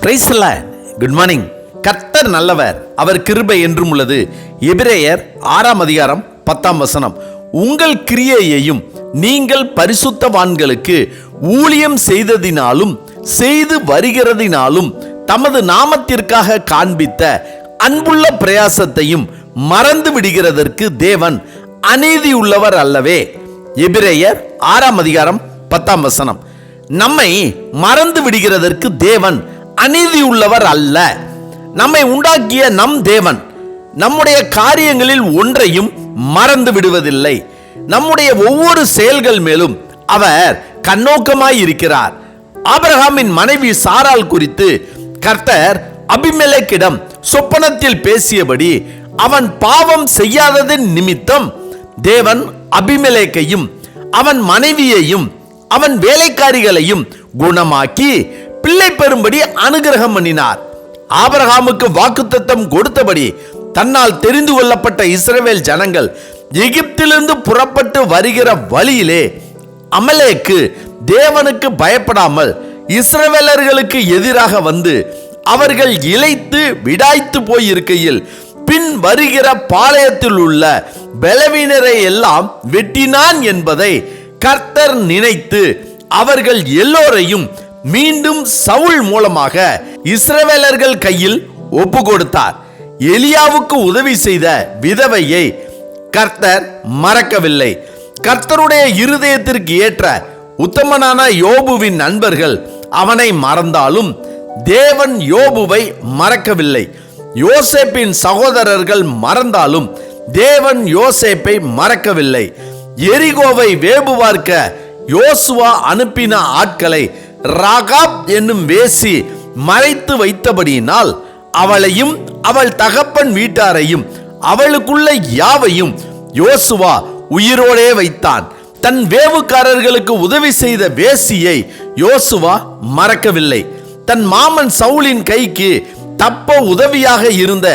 Praise the Lord. Good morning. கர்த்தர் நல்லவர், அவர் கிருபை என்றும் உள்ளது. எபிரேயர் 6:10. உங்கள் கிரியையையும் நீங்கள் பரிசுத்தவான்களுக்கு ஊழியம் செய்ததினாலும் செய்து வருகிறதினாலும் தமது நாமத்திற்காக காண்பித்த அன்புள்ள பிரயாசத்தையும் மறந்து விடுகிறதற்கு தேவன் அநீதி உள்ளவர் அல்லவே. எபிரேயர் 6:10. நம்மை மறந்து விடுகிறதற்கு தேவன் அநீதி உள்ளவர் அல்ல. நம்மை உண்டாக்கிய நம் தேவன் நம்முடைய காரியங்களில் ஒன்றையும் மறந்து விடுவதில்லை. நம்முடைய ஒவ்வொரு செயல்கள் மேலும் அவர் கண்ணோக்கமாய் இருக்கிறார். ஆபிரகாமின் மனைவி சாராள் குறித்து கர்த்தர் அபிமெலேக்கிடம் சொப்பனத்தில் பேசியபடி அவன் பாவம் செய்யாததின் நிமித்தம் தேவன் அபிமெலேக்கையும் அவன் மனைவியையும் அவன் வேலைக்காரிகளையும் குணமாக்கி பிள்ளை பெறும்படி அனுகிரகம் பண்ணினார். ஆபிரகாமுக்கு வாக்குத்தத்தம் கொடுத்தபடி தன்னால் தெரிந்து கொள்ளப்பட்ட இஸ்ரவேல் ஜனங்கள் எகிப்திலிருந்து புறப்பட்டு வருகிற வழியிலே அமலேக்கு தேவனுக்கு பயப்படாமல் இஸ்ரவேலர்களுக்கு எதிராக வந்து அவர்கள் இளைத்து விடாய்த்து போயிருக்கையில் பின் வருகிற பாளையத்தில் உள்ள பலவீனரை எல்லாம் வெட்டினான் என்பதை கர்த்தர் நினைத்து அவர்கள் எல்லோரையும் மீண்டும் சவுல் மூலமாக இஸ்ரவேலர்கள் கையில் ஒப்பு கொடுத்தார். எலியாவுக்கு உதவி செய்த விதவையை கர்த்தர் மறக்கவில்லை. கர்த்தருடைய இருதயத்திற்கு ஏற்ற உத்தமனான யோபுவின் நண்பர்கள் அவனை மறந்தாலும் தேவன் யோபுவை மறக்கவில்லை. யோசேப்பின் சகோதரர்கள் மறந்தாலும் தேவன் யோசேப்பை மறக்கவில்லை. எரிகோவை வேவு பார்க்க யோசுவா அனுப்பின ஆட்களை ராகாப் என்னும் வேசி மறைத்து வைத்தபடியினால் அவளையும் அவள் தகப்பன் வீட்டாரையும் அவளுக்குள்ள யாவையும் யோசுவா உயிரோடே வைத்தான். தன் வேவுக்காரர்களுக்கு உதவி செய்த வேசியை யோசுவா மறக்கவில்லை. தன் மாமன் சவுலின் கைக்கு தப்ப உதவியாக இருந்த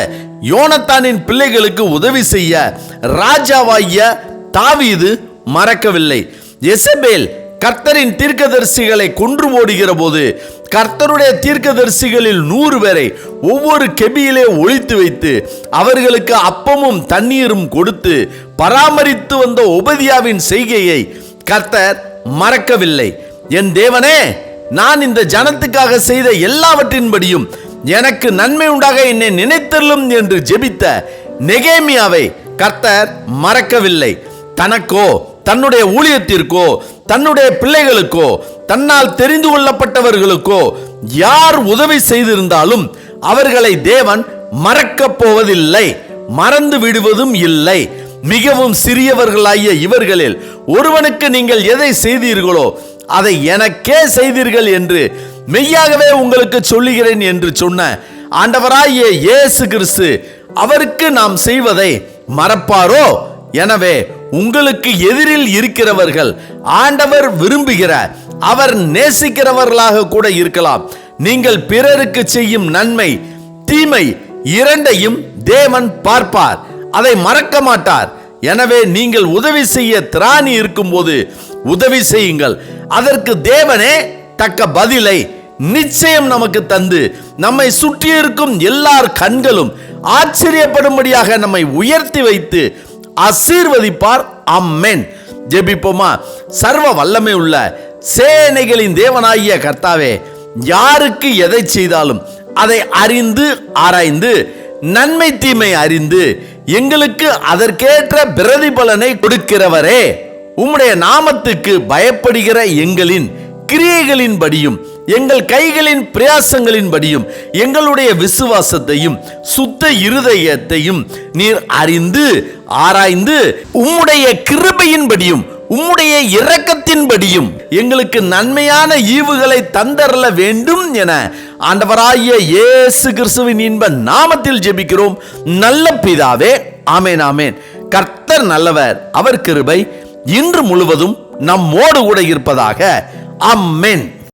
யோனத்தானின் பிள்ளைகளுக்கு உதவி செய்ய ராஜாவாகிய தாவீது மறக்கவில்லை. எசபேல் கர்த்தரின் தீர்க்கதரிசிகளை கொன்று போடுகிற போது கர்த்தருடைய தீர்க்கதரிசிகளில் 100 பேரை ஒவ்வொரு கெபியிலே ஒளித்து வைத்து அவர்களுக்கு அப்பமும் தண்ணீரும் கொடுத்து பராமரித்து வந்த ஒபதியாவின் செய்கையை கர்த்தர் மறக்கவில்லை. என் தேவனே, நான் இந்த ஜனத்துக்காக செய்த எல்லாவற்றின்படியும் எனக்கு நன்மை உண்டாக என்னை நினைத்தருளும் என்று ஜெபித்த நெகேமியாவை கர்த்தர் மறக்கவில்லை. தனக்கோ தன்னுடைய ஊழியத்திற்கோ தன்னுடைய பிள்ளைகளுக்கோ தன்னால் தெரிந்து கொள்ளப்பட்டவர்களுக்கோ யார் உதவி செய்திருந்தாலும் அவர்களை தேவன் மறக்கப் போவதில்லை, மறந்து விடுவதும் இல்லை. மிகவும் சிறியவர்களாகிய இவர்களில் ஒருவனுக்கு நீங்கள் எதை செய்தீர்களோ அதை எனக்கே செய்தீர்கள் என்று மெய்யாகவே உங்களுக்கு சொல்லுகிறேன் என்று சொன்ன ஆண்டவராகிய இயேசு கிறிஸ்து அவருக்கு நாம் செய்வதை மறப்பாரோ? எனவே உங்களுக்கு எதிரில் இருக்கிறவர்கள் ஆண்டவர் விரும்புகிற அவர் நேசிக்கிறவர்களாக கூட இருக்கலாம். நீங்கள் பிறருக்கு செய்யும் நன்மை தீமை இரண்டையும் தேவன் பார்ப்பார், அதை மறக்க மாட்டார். எனவே நீங்கள் உதவி செய்ய திராணி இருக்கும்போது உதவி செய்யுங்கள். அதற்கு தேவனே தக்க பதிலை நிச்சயம் நமக்கு தந்து நம்மை சுற்றி இருக்கும் எல்லார் கண்களும் ஆச்சரியப்படும்படியாக நம்மை உயர்த்தி வைத்து ஆசீர்வதிப்பார். ஆமென். ஜெபிப்போமா. சர்வ வல்லமை உள்ள சேனைகளின் தேவனாகிய கர்த்தாவே, யாருக்கு எதை செய்தாலும் அதை அறிந்து ஆராய்ந்து நன்மை தீமை அறிந்து எங்களுக்கு அதற்கேற்ற பிரதிபலனை கொடுக்கிறவரே, உம்முடைய நாமத்துக்கு பயப்படுகிற எங்களின் கிரியைகளின்படியும் எங்கள் கைகளின் பிரயாசங்களின்படியும் எங்களுடைய விசுவாசத்தையும் சுத்த இருதயத்தையும் நீர் அறிந்து ஆராய்ந்து உம்முடைய கிருபையின்படியும் உம்முடைய இரக்கத்தின்படியும் எங்களுக்கு நன்மையான ஈவுகளை தந்தரல வேண்டும் என ஆண்டவராகிய இயேசு கிறிஸ்துவின் இன்ப நாமத்தில் ஜெபிக்கிறோம் நல்ல பிதாவே. ஆமென், ஆமென். கர்த்தர் நல்லவர், அவர் கிருபை இன்று முழுவதும் நம்மோடு கூட இருப்பதாக. ஆமென்.